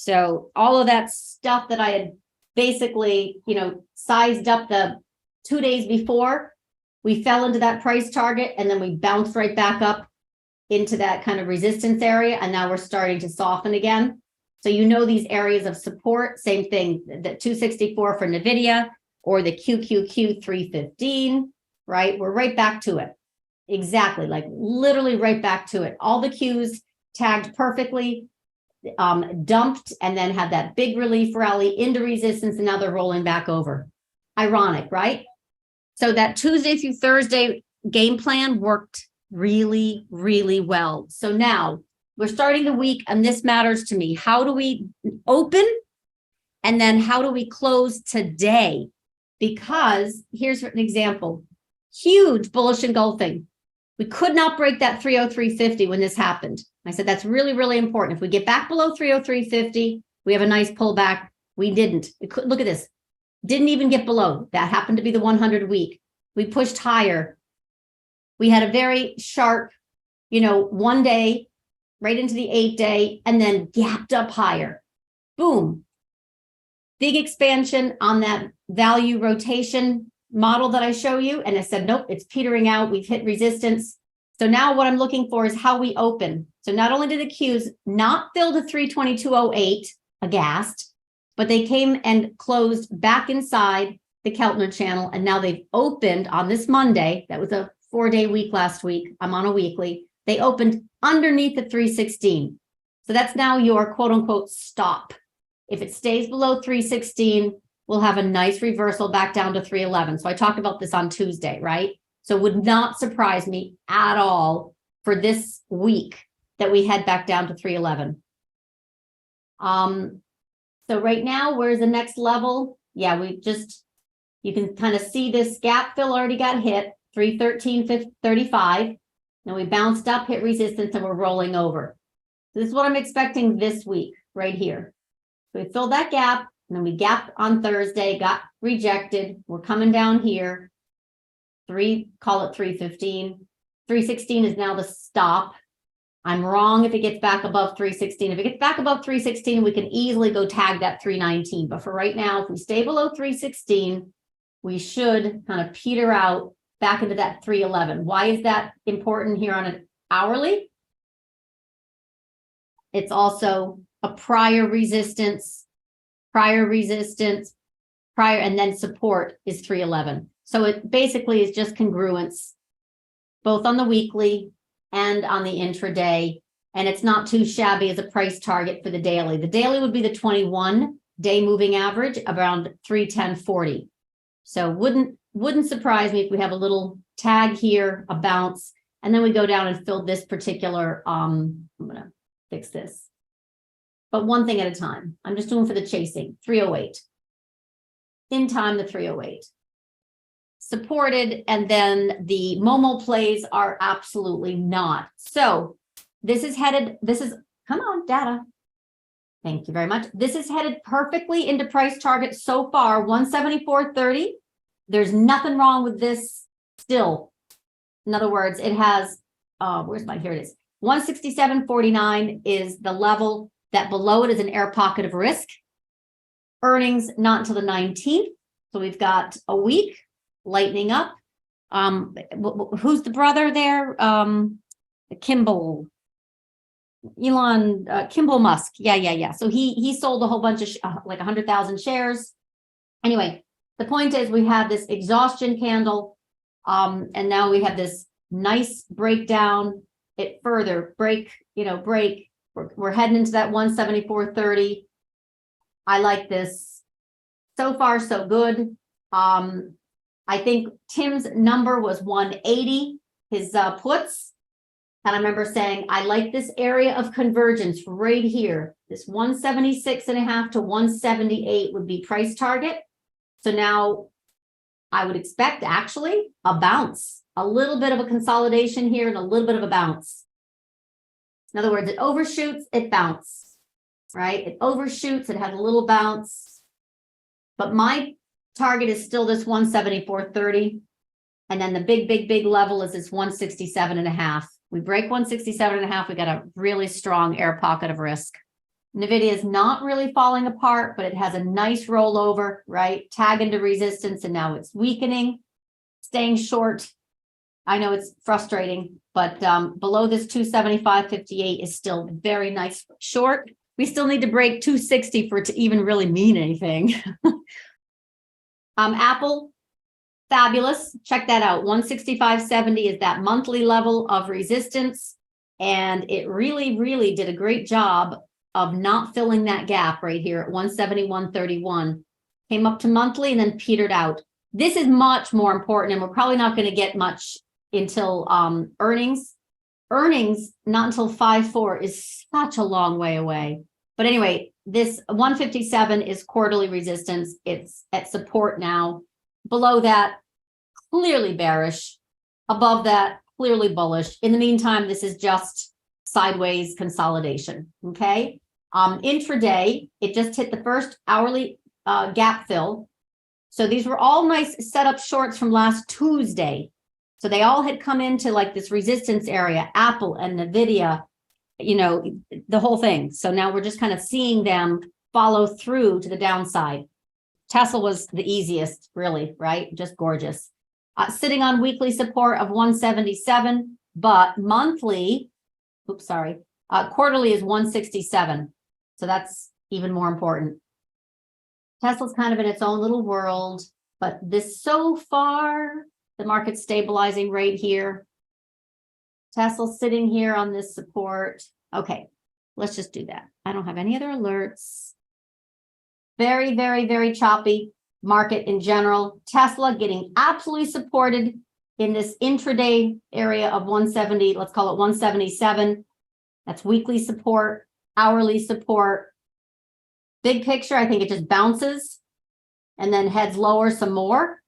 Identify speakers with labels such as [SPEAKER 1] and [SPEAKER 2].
[SPEAKER 1] So all of that stuff that I had basically, sized up the 2 days before, we fell into that price target and then we bounced right back up into that kind of resistance area. And now we're starting to soften again. So these areas of support, same thing, the 264 for NVDA or the QQQ 315, right? We're right back to it. Exactly, like literally right back to it. All the Qs tagged perfectly, dumped, and then had that big relief rally into resistance, and now they're rolling back over. Ironic, right? So that Tuesday through Thursday game plan worked really, really well. So now we're starting the week, and this matters to me. How do we open? And then how do we close today? Because here's an example. Huge bullish engulfing. We could not break that 303.50 when this happened. I said, that's really, really important. If we get back below 303.50, we have a nice pullback. We didn't. Look at this. Didn't even get below. That happened to be the 100 week. We pushed higher. We had a very sharp, 1 day right into the 8 day and then gapped up higher. Boom. Big expansion on that value rotation model that I show you. And I said, nope, it's petering out. We've hit resistance. So now what I'm looking for is how we open. So not only did the Qs not fill to 322.08 aghast, but they came and closed back inside the Keltner channel. And now they've opened on this Monday. That was a 4-day week last week. I'm on a weekly. They opened underneath the 316. So that's now your quote unquote stop. If it stays below 316, we'll have a nice reversal back down to 311. So I talked about this on Tuesday, right? So it would not surprise me at all for this week that we head back down to 311. So right now, where's the next level? Yeah, you can kind of see this gap fill already got hit, 313.35. Now we bounced up, hit resistance, and we're rolling over. This is what I'm expecting this week right here. So we filled that gap, and then we gapped on Thursday, got rejected. We're coming down here. Call it 315. 316 is now the stop. I'm wrong if it gets back above 316. If it gets back above 316, we can easily go tag that 319. But for right now, if we stay below 316, we should kind of peter out back into that 311. Why is that important here on an hourly? It's also a prior resistance, and then support is 311. So it basically is just congruence, both on the weekly and on the intraday. And it's not too shabby as a price target for the daily. The daily would be the 21-day moving average around 310.40. So wouldn't surprise me if we have a little tag here, a bounce, and then we go down and fill this particular, I'm gonna fix this. But one thing at a time. I'm just doing for the chasing, 308. In time, the 308. Supported, and then the Momo plays are absolutely not. So this is, come on, data. Thank you very much. This is headed perfectly into price target so far, 174.30. There's nothing wrong with this still. In other words, it has, here it is. 167.49 is the level that below it is an air pocket of risk. Earnings not until the 19th. So we've got a week. Lightening up. Who's the brother there? Kimball Musk. Yeah. So he sold a whole bunch of like 100,000 shares. Anyway, the point is we have this exhaustion candle, and now we have this nice breakdown. It further break. We're heading into that 174.30. I like this. So far, so good. I think Tim's number was 180, his puts. And I remember saying, I like this area of convergence right here. This 176.5 to 178 would be price target. So now I would expect actually a bounce, a little bit of a consolidation here and a little bit of a bounce. In other words, it overshoots, it bounces, right? It overshoots, it has a little bounce. But my target is still this 174.30. And then the big level is this 167.5. We break 167.5, we got a really strong air pocket of risk. NVIDIA is not really falling apart, but it has a nice rollover, right? Tag into resistance, and now it's weakening, staying short. I know it's frustrating, but below this 275.58 is still very nice short. We still need to break 260 for it to even really mean anything. Apple, fabulous. Check that out. 165.70 is that monthly level of resistance. And it really, really did a great job of not filling that gap right here at 171.31. Came up to monthly and then petered out. This is much more important, and we're probably not going to get much until earnings. Earnings, not until 5/4, is such a long way away. But anyway, this 157 is quarterly resistance. It's at support now. Below that, clearly bearish. Above that, clearly bullish. In the meantime, this is just sideways consolidation, okay? Intraday, it just hit the first hourly gap fill. So these were all nice setup shorts from last Tuesday. So they all had come into like this resistance area, Apple and NVIDIA, you know, the whole thing. So now we're just kind of seeing them follow through to the downside. Tesla was the easiest, really, right? Just gorgeous. Sitting on weekly support of 177, but monthly, quarterly is 167. So that's even more important. Tesla's kind of in its own little world, but this so far, the market's stabilizing right here. Tesla's sitting here on this support. Okay, let's just do that. I don't have any other alerts. Very, very, very choppy market in general. Tesla getting absolutely supported in this intraday area of 170, let's call it 177. That's weekly support, hourly support. Big picture, I think it just bounces and then heads lower some more.